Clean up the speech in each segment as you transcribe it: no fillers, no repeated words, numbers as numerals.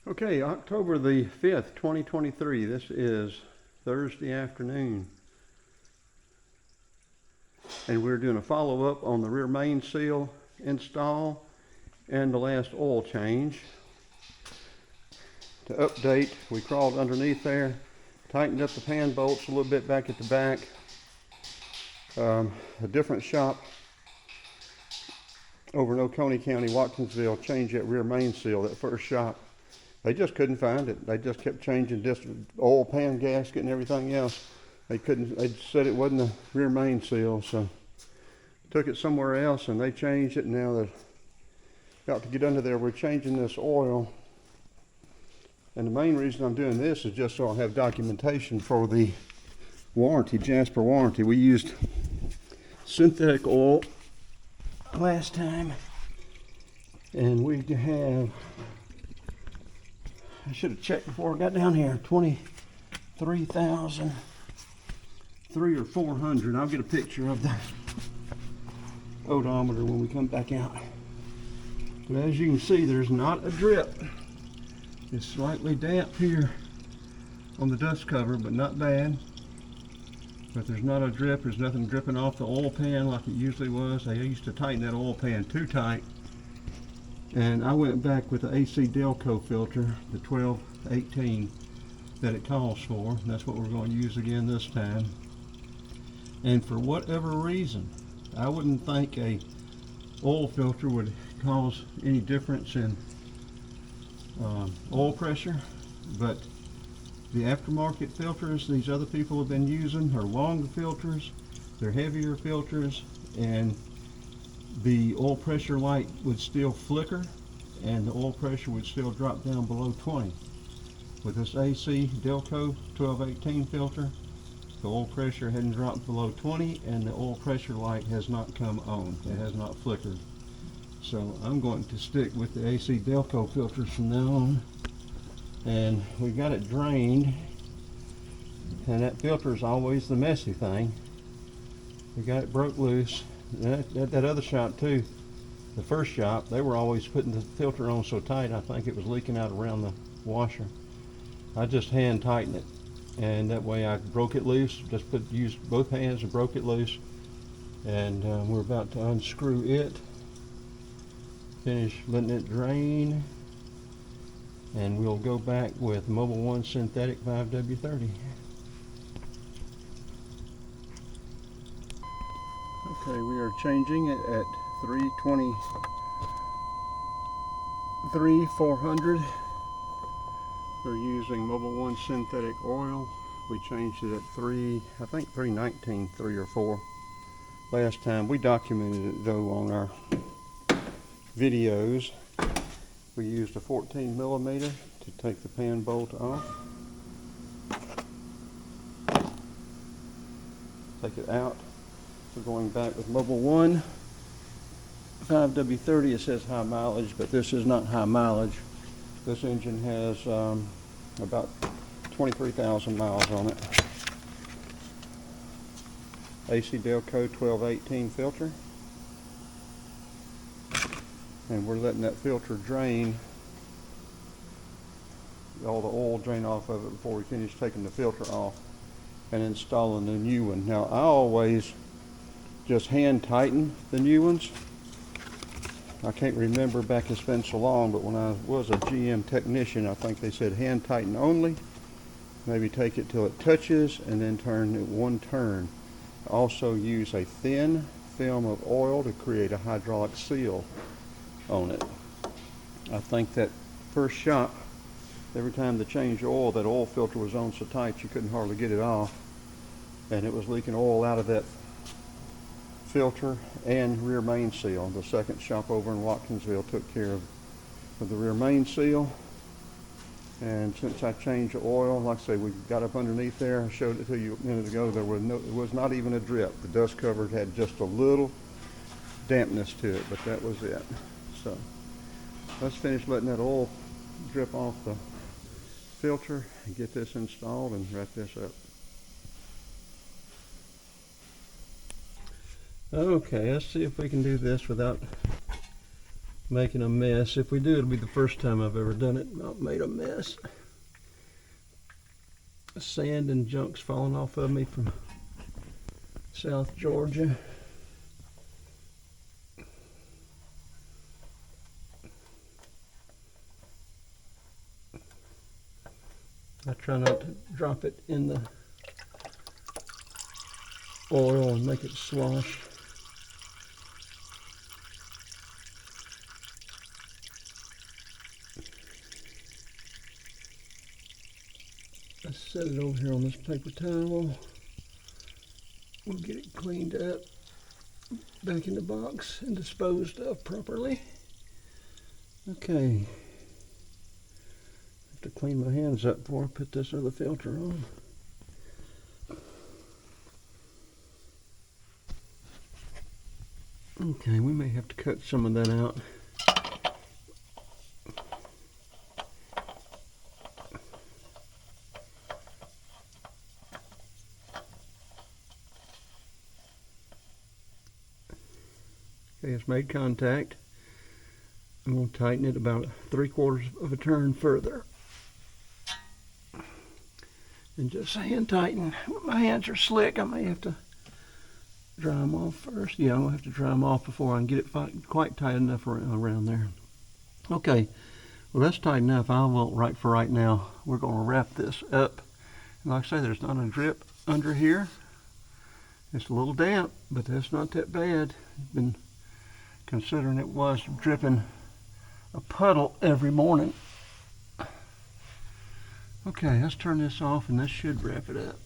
Okay, October the 5th, 2023. This is Thursday afternoon. And we're doing a follow-up on the rear main seal install and the last oil change. To update, we crawled underneath there, tightened up the pan bolts a little bit back at the back. A different shop over in Oconee County, Watkinsville, changed that rear main seal, that first shop. They just couldn't find it. They just kept changing just oil pan gasket and everything else. They said it wasn't the rear main seal, so took it somewhere else and they changed it. Now they're about to get under there. We're changing this oil. And the main reason I'm doing this is just so I'll have documentation for the warranty, Jasper warranty. We used synthetic oil last time, and we have, I should have checked before I got down here, 23,000, 300 or 400. I'll get a picture of the odometer when we come back out. But as you can see, there's not a drip. It's slightly damp here on the dust cover, but not bad. But there's not a drip. There's nothing dripping off the oil pan like it usually was. I used to tighten that oil pan too tight. And I went back with the AC Delco filter, the 1218 that it calls for. That's what we're going to use again this time. And for whatever reason, I wouldn't think a oil filter would cause any difference in oil pressure, but the aftermarket filters these other people have been using are longer filters, they're heavier filters, and the oil pressure light would still flicker and the oil pressure would still drop down below 20. With this AC Delco 1218 filter, the oil pressure hadn't dropped below 20 and the oil pressure light has not come on. It has not flickered. So I'm going to stick with the AC Delco filters from now on. And we got it drained, and that filter is always the messy thing. We got it broke loose. That other shop too, the first shop, they were always putting the filter on so tight I think it was leaking out around the washer. I just hand tightened it, and that way I broke it loose. Just used both hands and broke it loose. And we're about to unscrew it, finish letting it drain, and we'll go back with Mobil 1 synthetic 5W30. Okay, we are changing it at 323,400. We're using Mobil 1 synthetic oil. We changed it at 319, 3 or 4 last time. We documented it though on our videos. We used a 14 millimeter to take the pan bolt off. Take it out. We're going back with Mobil 1 5W30. It says high mileage, but this is not high mileage. This engine has about 23,000 miles on it. AC Delco 1218 filter. And we're letting that filter drain, all the oil drain off of it before we finish taking the filter off and installing the new one. Now I always just hand tighten the new ones. I can't remember back, it's been so long, but when I was a GM technician, I think they said hand tighten only. Maybe take it till it touches and then turn it one turn. Also use a thin film of oil to create a hydraulic seal on it. I think that first shop, every time they changed oil, that oil filter was on so tight you couldn't hardly get it off, and it was leaking oil out of that filter and rear main seal. The second shop over in Watkinsville took care of the rear main seal, and since I changed the oil, like I say, we got up underneath there. I showed it to you a minute ago. There was not even a drip. The dust cover had just a little dampness to it, but that was it. So let's finish letting that oil drip off the filter and get this installed and wrap this up. Okay, let's see if we can do this without making a mess. If we do, it'll be the first time I've ever done it. I've made a mess. Sand and junk's falling off of me from South Georgia. I try not to drop it in the oil and make it slosh. Let's set it over here on this paper towel. We'll get it cleaned up, back in the box and disposed of properly. Okay. Have to clean my hands up before I put this other filter on. Okay, we may have to cut some of that out. Okay, it's made contact. I'm going to tighten it about 3/4 of a turn further. And just hand tighten. My hands are slick. I may have to dry them off first. Yeah, I'm going to have to dry them off before I can get it quite tight enough around there. Okay, well that's tight enough. I will, right now, we're going to wrap this up. And like I say, there's not a drip under here. It's a little damp, but that's not that bad. Been considering it was dripping a puddle every morning. Okay, let's turn this off and this should wrap it up.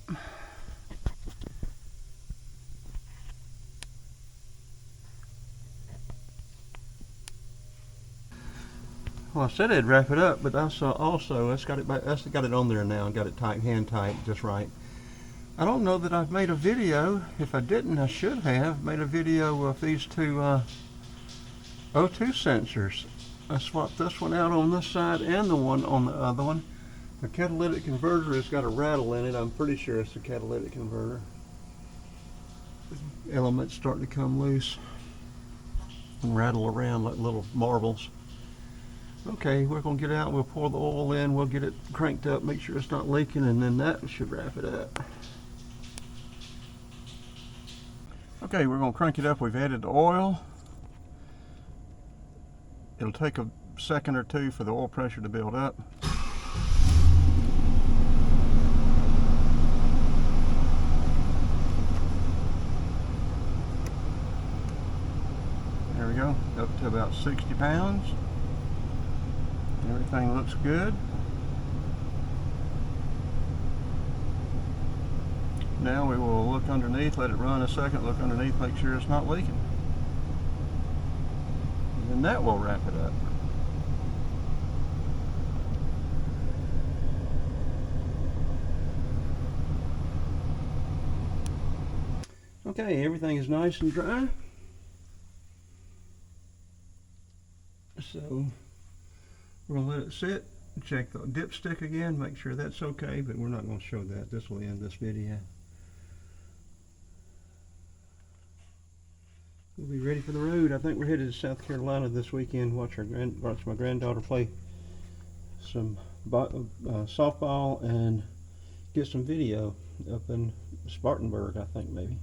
Well, I said I'd wrap it up, but also that's got it on there now. Got it tight, hand tight, just right. I don't know that I've made a video. If I didn't, I should have made a video of these two O2 sensors. I swapped this one out on this side and the one on the other one. The catalytic converter has got a rattle in it. I'm pretty sure it's a catalytic converter. Elements starting to come loose and rattle around like little marbles. Okay, we're going to get out, we'll pour the oil in, we'll get it cranked up, make sure it's not leaking, and then that should wrap it up. Okay, we're going to crank it up. We've added the oil. It'll take a second or two for the oil pressure to build up. There we go, up to about 60 pounds. Everything looks good. Now we will look underneath, let it run a second, look underneath, make sure it's not leaking. And then that will wrap it up. Okay, everything is nice and dry. So we're going to let it sit, check the dipstick again, make sure that's okay, but we're not going to show that. This will end this video. We'll be ready for the road. I think we're headed to South Carolina this weekend. Watch my granddaughter play some softball and get some video up in Spartanburg, I think maybe.